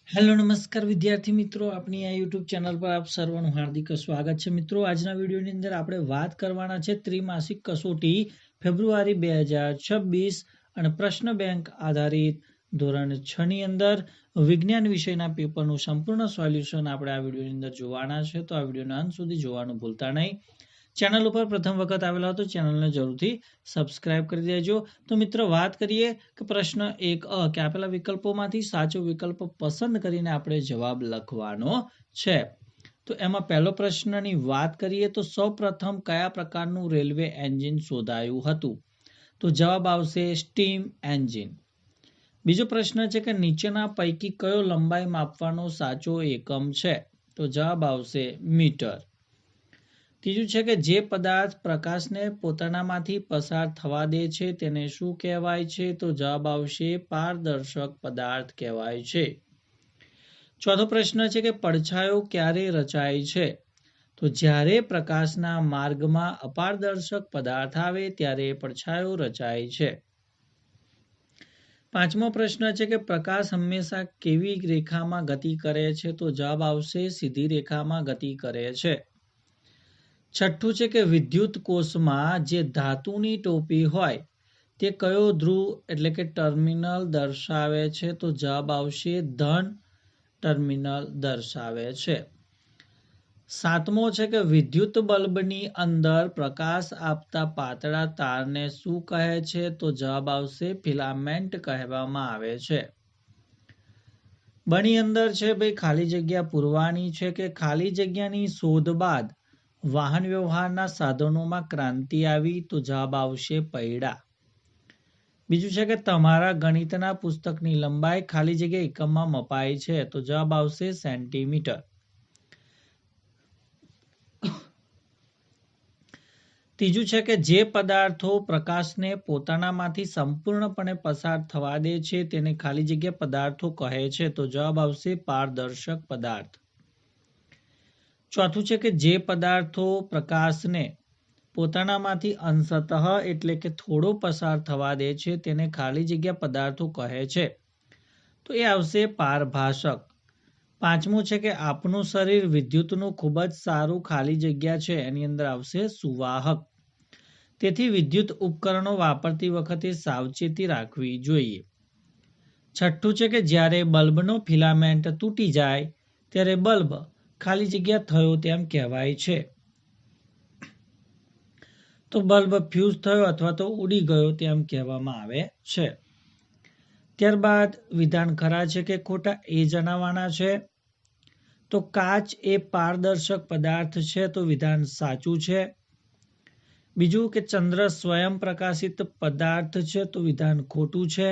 Hello નમસ્કાર વિદ્યાર્થી મિત્રો, આપણી આ યુટ્યુબ ચેનલ પર આપ સર્વનું હાર્દિક સ્વાગત છે. મિત્રો, આજના વિડીયોની અંદર આપણે વાત કરવાના છે ત્રિમાસિક કસોટી ફેબ્રુઆરી 2026 અને પ્રશ્ન બેંક આધારિત ધોરણ 6 ની અંદર વિજ્ઞાન વિષયના પેપરનું સંપૂર્ણ સોલ્યુશન આપણે આ વિડીયોની અંદર જોવાના છે. તો આ વિડીયોના અંત સુધી જોવાનું ભૂલતા નહીં. ચેનલ ઉપર પ્રથમ વખત આવેલા હો તો ચેનલને જરૂરથી સબસ્ક્રાઇબ કરી દેજો. તો મિત્રો, વાત કરીએ કે પ્રશ્ન 1 કે આપેલા વિકલ્પોમાંથી સાચો વિકલ્પ પસંદ કરીને આપણે જવાબ લખવાનો છે. તો એમાં પહેલો પ્રશ્નની વાત કરીએ તો સૌપ્રથમ કયા પ્રકારનું રેલવે એન્જિન શોધાયું હતું? તો જવાબ આવશે સ્ટીમ એન્જિન. બીજો પ્રશ્ન છે કે નીચેના પૈકી કયો લંબાઈ માપવાનો સાચો એકમ છે? તો જવાબ આવશે મીટર. ત્રીજું છે કે જે પદાર્થ પ્રકાશને પોતાનામાંથી પસાર થવા દે છે તેને શું કહેવાય છે? તો જવાબ આવશે પારદર્શક પદાર્થ કહેવાય છે. ચોથો પ્રશ્ન છે કે પડછાયો ક્યારે રચાય છે? તો જ્યારે પ્રકાશના માર્ગમાં અપારદર્શક પદાર્થ આવે ત્યારે પડછાયો રચાય છે. પાંચમો પ્રશ્ન છે કે પ્રકાશ હંમેશા કેવી રેખામાં ગતિ કરે છે? તો જવાબ આવશે સીધી રેખામાં ગતિ કરે છે. છઠ્ઠું છે કે વિદ્યુત કોષમાં જે ધાતુની ટોપી હોય તે કયો ધ્રુવ એટલે કે ટર્મિનલ દર્શાવે છે? તો જવાબ આવશે ધન ટર્મિનલ દર્શાવે છે. સાતમો છે કે વિદ્યુત બલ્બની અંદર પ્રકાશ આપતા પાતળા તારને શું કહે છે? તો જવાબ આવશે ફિલામેન્ટ કહેવામાં આવે છે. બની અંદર છે ભાઈ ખાલી જગ્યા પૂરવાની છે કે ખાલી જગ્યાની શોધ બાદ વાહન વ્યવહારના સાધનોમાં ક્રાંતિ આવી? તો જવાબ આવશે પૈડા. બીજું છે કે તમારા ગણિતના પુસ્તકની લંબાઈ ખાલી જગ્યા એકમમાં મપાય છે? તો જવાબ આવશે સેન્ટીમીટર. ત્રીજું છે કે જે પદાર્થો પ્રકાશને પોતાનામાંથી સંપૂર્ણપણે પસાર થવા દે છે તેને ખાલી જગ્યા પદાર્થો કહે છે? તો જવાબ આવશે પારદર્શક પદાર્થ. ચોથું છે કે જે પદાર્થો પ્રકાશને પોતાનામાંથી અંશતઃ એટલે કે થોડો પસાર થવા દે છે તેને ખાલી જગ્યા પદાર્થો કહે છે? તો એ આવશે પારભાષક. પાંચમું છે કે આપનું શરીર વિદ્યુતનું ખૂબ જ સારું ખાલી જગ્યા છે એની અંદર આવશે સુવાહક. તેથી વિદ્યુત ઉપકરણો વાપરતી વખતે સાવચેતી રાખવી જોઈએ. છઠ્ઠું છે કે જ્યારે બલ્બનો ફિલામેન્ટ તૂટી જાય ત્યારે બલ્બ ખાલી જગ્યા થયો તેમ કહેવાય છે. તો બલ્બ ફ્યુઝ થયો અથવા તો ઉડી ગયો તેમ કહેવામાં આવે છે. ત્યારબાદ વિધાન ખરા છે કે ખોટા એ જણાવવાના છે. તો કાચ એ પારદર્શક પદાર્થ છે, તો વિધાન સાચું છે. બીજું કે ચંદ્ર સ્વયં પ્રકાશિત પદાર્થ છે, તો વિધાન ખોટું છે.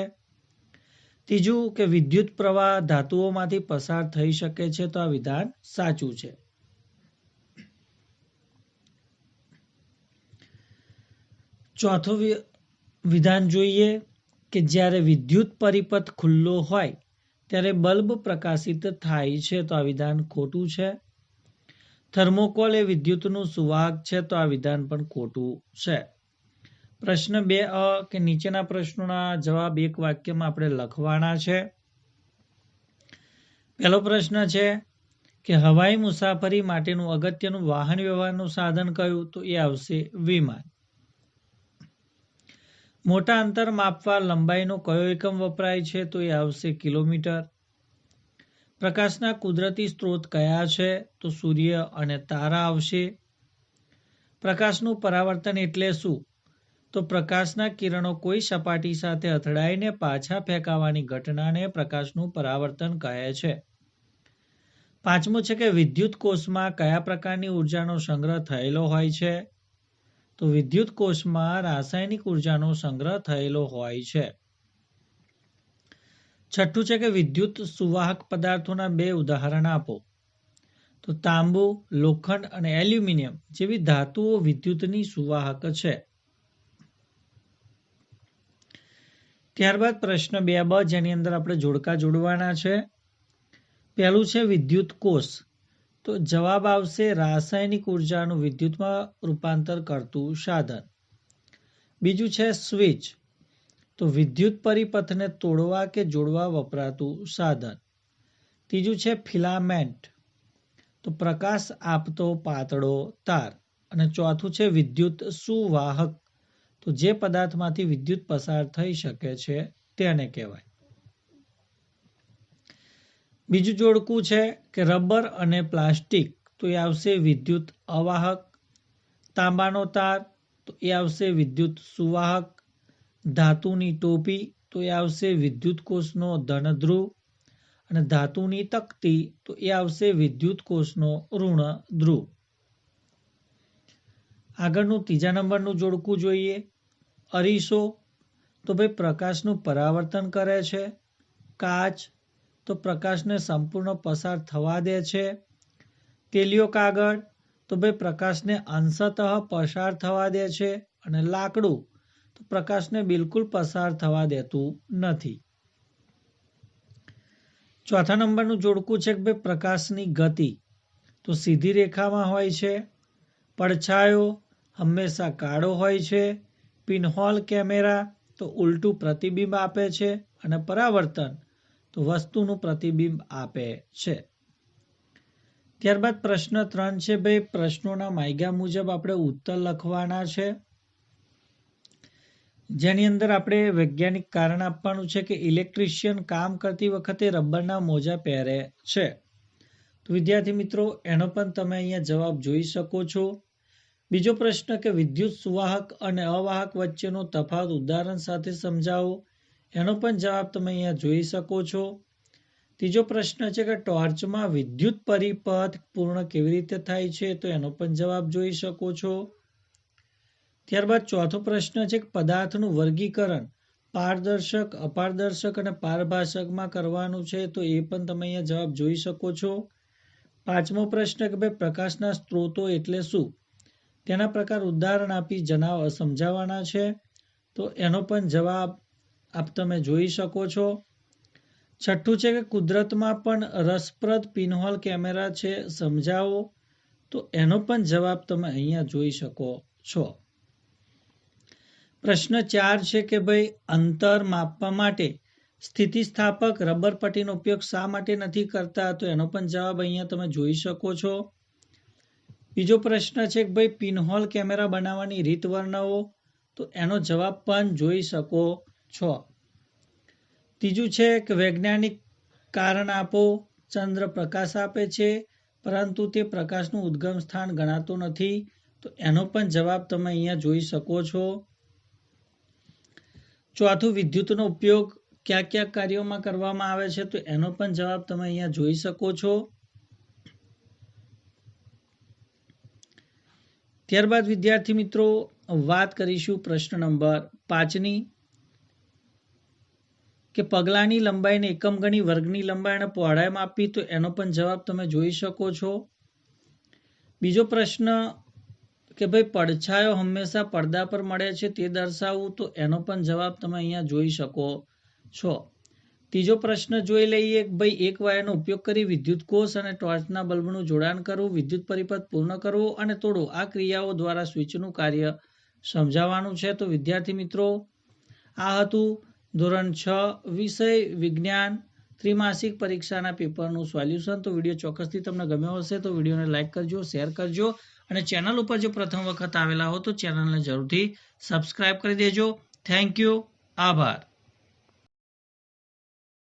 ત્રીજું કે વિદ્યુત પ્રવાહ ધાતુઓમાંથી પસાર થઈ શકે છે, તો આ વિધાન સાચું છે. ચોથું વિધાન જોઈએ કે જ્યારે વિદ્યુત પરિપથ ખુલ્લો હોય ત્યારે બલ્બ પ્રકાશિત થાય છે, તો આ વિધાન ખોટું છે. થર્મોકોલ એ વિદ્યુતનું સુવાહક છે, તો આ વિધાન પણ ખોટું છે. પ્રશ્ન 2 કે નીચેના પ્રશ્નોના જવાબ એક વાક્યમાં આપણે લખવાના છે. પહેલો પ્રશ્ન છે કે હવાઈ મુસાફરી માટેનું અગત્યનું વાહન વ્યવહારનું સાધન કયું? તો એ આવશે વિમાન. મોટા અંતર માપવા લંબાઈનો કયો એકમ વપરાય છે? તો એ આવશે કિલોમીટર. પ્રકાશના કુદરતી સ્ત્રોત કયા છે? તો સૂર્ય અને તારા આવશે. પ્રકાશનું પરાવર્તન એટલે શું? તો પ્રકાશના કિરણો કોઈ સપાટી સાથે અથડાઈને પાછા ફેંકાવાની ઘટનાને પ્રકાશનું પરાવર્તન કહે છે. પાંચમું છે કે વિદ્યુત કોષમાં કયા પ્રકારની ઉર્જાનો સંગ્રહ થયેલો હોય છે? તો વિદ્યુત કોષમાં રાસાયણિક ઉર્જાનો સંગ્રહ થયેલો હોય છે. છઠ્ઠું છે કે વિદ્યુત સુવાહક પદાર્થોના 2 ઉદાહરણ આપો. તો તાંબુ, લોખંડ અને એલ્યુમિનિયમ જેવી ધાતુઓ વિદ્યુતની સુવાહક છે. ત્યારબાદ પ્રશ્ન 2બ જેની અંદર આપણે જોડકા જોડવાના છે. પહેલું છે વિદ્યુત કોષ, તો જવાબ આવશે રાસાયણિક ઉર્જાનું વિદ્યુતમાં રૂપાંતર કરતું સાધન. બીજું છે સ્વિચ, તો વિદ્યુત પરિપથને તોડવા કે જોડવા વપરાતું સાધન. ત્રીજું છે ફિલામેન્ટ, તો પ્રકાશ આપતો પાતળો તાર. અને ચોથું છે વિદ્યુત સુવાહક, તો જે પદાર્થમાંથી વિદ્યુત પસાર થઈ શકે છે તેને કહેવાય. બીજું જોડકું છે કે રબર અને પ્લાસ્ટિક, તો એ આવશે વિદ્યુત અવાહક. તાંબાનો તાર, તો એ આવશે વિદ્યુત સુવાહક. ધાતુની ટોપી, તો એ આવશે વિદ્યુત કોષનો ધન ધ્રુવ. અને ધાતુની તકતી, તો એ આવશે વિદ્યુત કોષનો ઋણ ધ્રુવ. આગળનું ત્રીજા નંબરનું જોડકું જોઈએ. અરીસો, તો ભાઈ પ્રકાશનું પરાવર્તન કરે છે. કાચ, તો પ્રકાશને સંપૂર્ણ પસાર થવા દે છે. તેલિયો કાગળ, તો ભાઈ પ્રકાશને અંશતઃ પસાર થવા દે છે. અને લાકડું, તો પ્રકાશને બિલકુલ પસાર થવા દેતું નથી. ચોથા નંબરનું જોડકું છે કે ભાઈ પ્રકાશની ગતિ, તો સીધી રેખામાં હોય છે. પડછાયો હંમેશા કાળો હોય છે. પિનહોલ કેમેરા, તો ઉલટું પ્રતિબિંબ આપે છે. અને પરાવર્તન, તો વસ્તુનું પ્રતિબિંબ આપે છે. ત્યારબાદ પ્રશ્ન 3 છે ભાઈ પ્રશ્નોના માગ્યા મુજબ આપણે ઉત્તર લખવાના છે, જેની અંદર આપણે વૈજ્ઞાનિક કારણ આપવાનું છે કે ઇલેક્ટ્રિશિયન કામ કરતી વખતે રબરના મોજા પહેરે છે. તો વિદ્યાર્થી મિત્રો એનો પણ તમે અહીંયા જવાબ જોઈ શકો છો. બીજો પ્રશ્ન કે વિદ્યુત સુવાહક અને અવાહક વચ્ચેનો તફાવત ઉદાહરણ સાથે સમજાવો, એનો પણ જવાબ તમે અહીંયા જોઈ શકો છો. ત્રીજો પ્રશ્ન છે કે ટોર્ચમાં વિદ્યુત પરિપથ પૂર્ણ કેવી રીતે થાય છે, તો એનો પણ જવાબ જોઈ શકો છો. ત્યારબાદ ચોથો પ્રશ્ન છે કે પદાર્થનું વર્ગીકરણ પારદર્શક, અપારદર્શક અને પારભાષકમાં કરવાનું છે, તો એ પણ તમે અહીંયા જવાબ જોઈ શકો છો. પાંચમો પ્રશ્ન કે ભાઈ પ્રકાશના સ્ત્રોતો એટલે શું, તેના પ્રકાર ઉદાહરણ આપી સમજાવવાના છે, તો એનો પણ જવાબ તમે જોઈ શકો છો. છઠ્ઠું છે કે કુદરતમાં પણ રસપ્રદ પિનહોલ કેમેરા છે, સમજાવો, તો એનો પણ જવાબ તમે અહીંયા જોઈ શકો છો. પ્રશ્ન 4 છે કે ભાઈ અંતર માપવા માટે સ્થિતિસ્થાપક રબર પટ્ટીનો ઉપયોગ શા માટે નથી કરતા, તો એનો પણ જવાબ અહીંયા તમે જોઈ શકો છો. બીજો પ્રશ્ન છે કે ભાઈ પિનહોલ કેમેરા બનાવવાની રીત વર્ણવો, તો એનો જવાબ પણ જોઈ શકો છો. ત્રીજું છે કે વૈજ્ઞાનિક કારણ આપો. ચંદ્ર પ્રકાશ આપે છે પરંતુ તે પ્રકાશનું ઉદ્ગમ સ્થાન ગણાતું નથી, તો એનો પણ જવાબ તમે અહીંયા જોઈ શકો છો. ચોથું વિદ્યુતનો ઉપયોગ કયા કયા કાર્યોમાં કરવામાં આવે છે, તો એનો પણ જવાબ તમે અહીંયા જોઈ શકો છો. ત્યારબાદ વિદ્યાર્થી મિત્રો વાત કરીશું પ્રશ્ન નંબર 5ની, કે પગલાની લંબાઈને એકમ ગણી વર્ગની લંબાઈ અને પહોળાઈ માપી, તો એનો પણ જવાબ તમે જોઈ શકો છો. બીજો પ્રશ્ન કે ભાઈ પડછાયો હંમેશા પડદા પર મળે છે તે દર્શાવવું, તો એનો પણ જવાબ તમે અહીંયા જોઈ શકો છો. ત્રીજો પ્રશ્ન જોઈ લઈએ કે ભાઈ એક વાયરનો ઉપયોગ કરી વિદ્યુત કોષ અને ટોર્ચના બલ્બનું જોડાણ કરવું, વિદ્યુત પરિપથ પૂર્ણ કરવો અને તોડવું, આ ક્રિયાઓ દ્વારા સ્વિચનું કાર્ય સમજાવવાનું છે. તો વિદ્યાર્થી મિત્રો આ હતું ધોરણ 6 વિષય વિજ્ઞાન ત્રિમાસિક પરીક્ષાના પેપરનું સોલ્યુશન. તો વિડીયો ચોક્કસથી તમને ગમ્યો હશે તો વિડીયોને લાઈક કરજો, શેર કરજો અને ચેનલ ઉપર જો પ્રથમ વખત આવેલા હો તો ચેનલને જરૂરથી સબસ્ક્રાઇબ કરી દેજો. થેન્ક યુ, આભાર.